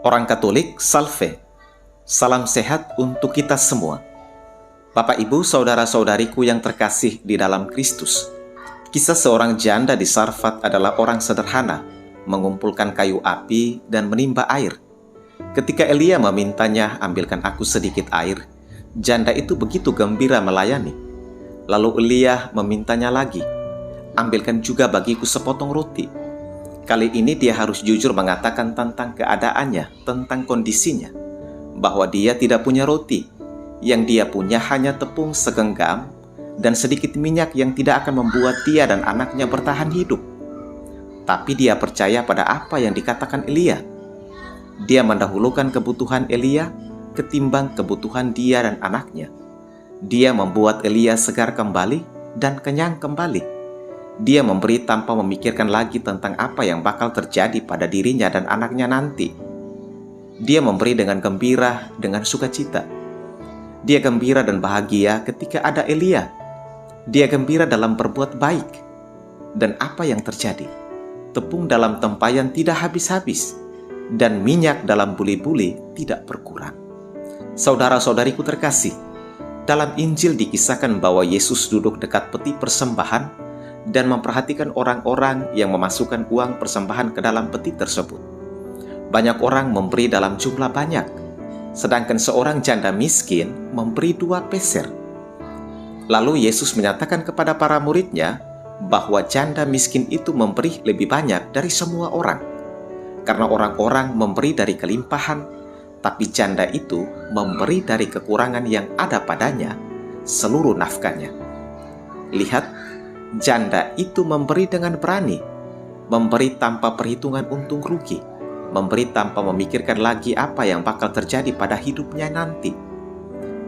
Orang Katolik, Salve. Salam sehat untuk kita semua. Bapak, Ibu, saudara-saudariku yang terkasih di dalam Kristus. Kisah seorang janda di Sarfat adalah orang sederhana, mengumpulkan kayu api dan menimba air. Ketika Elia memintanya, ambilkan aku sedikit air, janda itu begitu gembira melayani. Lalu Elia memintanya lagi, ambilkan juga bagiku sepotong roti. Kali ini dia harus jujur mengatakan tentang keadaannya, tentang kondisinya, bahwa dia tidak punya roti. Yang dia punya hanya tepung segenggam dan sedikit minyak yang tidak akan membuat dia dan anaknya bertahan hidup. Tapi dia percaya pada apa yang dikatakan Elia. Dia mendahulukan kebutuhan Elia ketimbang kebutuhan dia dan anaknya. Dia membuat Elia segar kembali dan kenyang kembali. Dia memberi tanpa memikirkan lagi tentang apa yang bakal terjadi pada dirinya dan anaknya nanti. Dia memberi dengan gembira, dengan sukacita. Dia gembira dan bahagia ketika ada Elia. Dia gembira dalam berbuat baik. Dan apa yang terjadi? Tepung dalam tempayan tidak habis-habis, dan minyak dalam buli-buli tidak berkurang. Saudara-saudariku terkasih, dalam Injil dikisahkan bahwa Yesus duduk dekat peti persembahan dan memperhatikan orang-orang yang memasukkan uang persembahan ke dalam peti tersebut. Banyak orang memberi dalam jumlah banyak, sedangkan seorang janda miskin memberi 2 peser. Lalu Yesus menyatakan kepada para muridnya bahwa janda miskin itu memberi lebih banyak dari semua orang, karena orang-orang memberi dari kelimpahan, tapi janda itu memberi dari kekurangan yang ada padanya, seluruh nafkahnya. Lihat, janda itu memberi dengan berani, memberi tanpa perhitungan untung rugi, memberi tanpa memikirkan lagi apa yang bakal terjadi pada hidupnya nanti.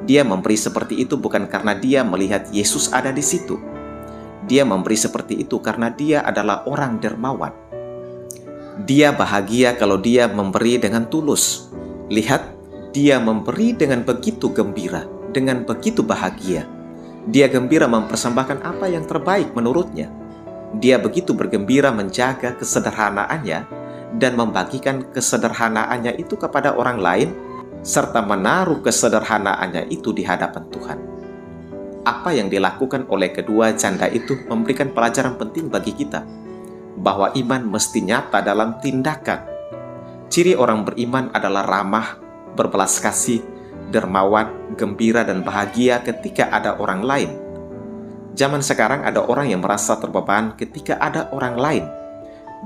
Dia memberi seperti itu bukan karena dia melihat Yesus ada di situ. Dia memberi seperti itu karena dia adalah orang dermawan. Dia bahagia kalau dia memberi dengan tulus. Lihat, dia memberi dengan begitu gembira, dengan begitu bahagia. Dia gembira mempersembahkan apa yang terbaik menurutnya. Dia begitu bergembira menjaga kesederhanaannya dan membagikan kesederhanaannya itu kepada orang lain, serta menaruh kesederhanaannya itu di hadapan Tuhan. Apa yang dilakukan oleh kedua janda itu memberikan pelajaran penting bagi kita, bahwa iman mesti nyata dalam tindakan. Ciri orang beriman adalah ramah, berbelas kasih, dermawan, gembira, dan bahagia ketika ada orang lain. Zaman sekarang ada orang yang merasa terbeban ketika ada orang lain.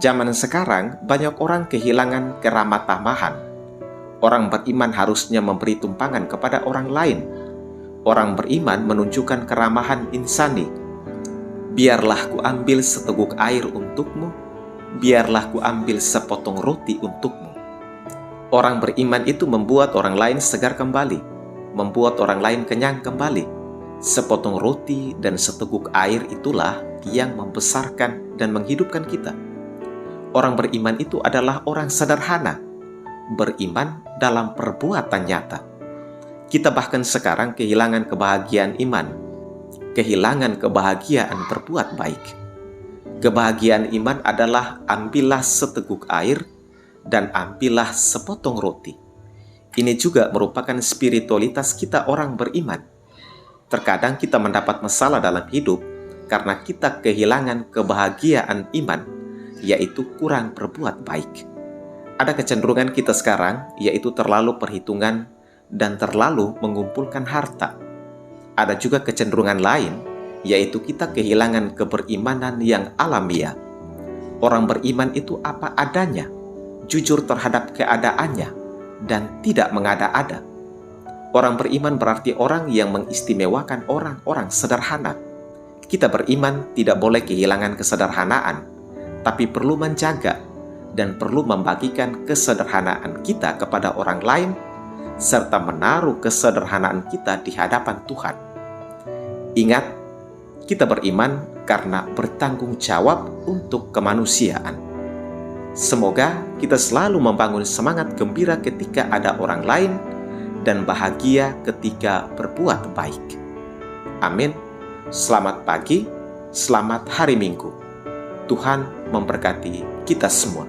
Zaman sekarang banyak orang kehilangan keramah tamahan. Orang beriman harusnya memberi tumpangan kepada orang lain. Orang beriman menunjukkan keramahan insani. Biarlah ku ambil seteguk air untukmu, biarlah ku ambil sepotong roti untukmu. Orang beriman itu membuat orang lain segar kembali, membuat orang lain kenyang kembali. Sepotong roti dan seteguk air itulah yang membesarkan dan menghidupkan kita. Orang beriman itu adalah orang sederhana, beriman dalam perbuatan nyata. Kita bahkan sekarang kehilangan kebahagiaan iman, kehilangan kebahagiaan berbuat baik. Kebahagiaan iman adalah ambillah seteguk air dan ambillah sepotong roti. Ini juga merupakan spiritualitas kita orang beriman. Terkadang kita mendapat masalah dalam hidup karena kita kehilangan kebahagiaan iman, yaitu kurang berbuat baik. Ada kecenderungan kita sekarang, yaitu terlalu perhitungan dan terlalu mengumpulkan harta. Ada juga kecenderungan lain, yaitu kita kehilangan keberimanan yang alamiah. Orang beriman itu apa adanya, jujur terhadap keadaannya, dan tidak mengada-ada. Orang beriman berarti orang yang mengistimewakan orang-orang sederhana. Kita beriman tidak boleh kehilangan kesederhanaan, tapi perlu menjaga dan perlu membagikan kesederhanaan kita kepada orang lain, serta menaruh kesederhanaan kita di hadapan Tuhan. Ingat, kita beriman karena bertanggung jawab untuk kemanusiaan. Semoga kita selalu membangun semangat gembira ketika ada orang lain dan bahagia ketika berbuat baik. Amin. Selamat pagi, selamat hari Minggu. Tuhan memberkati kita semua.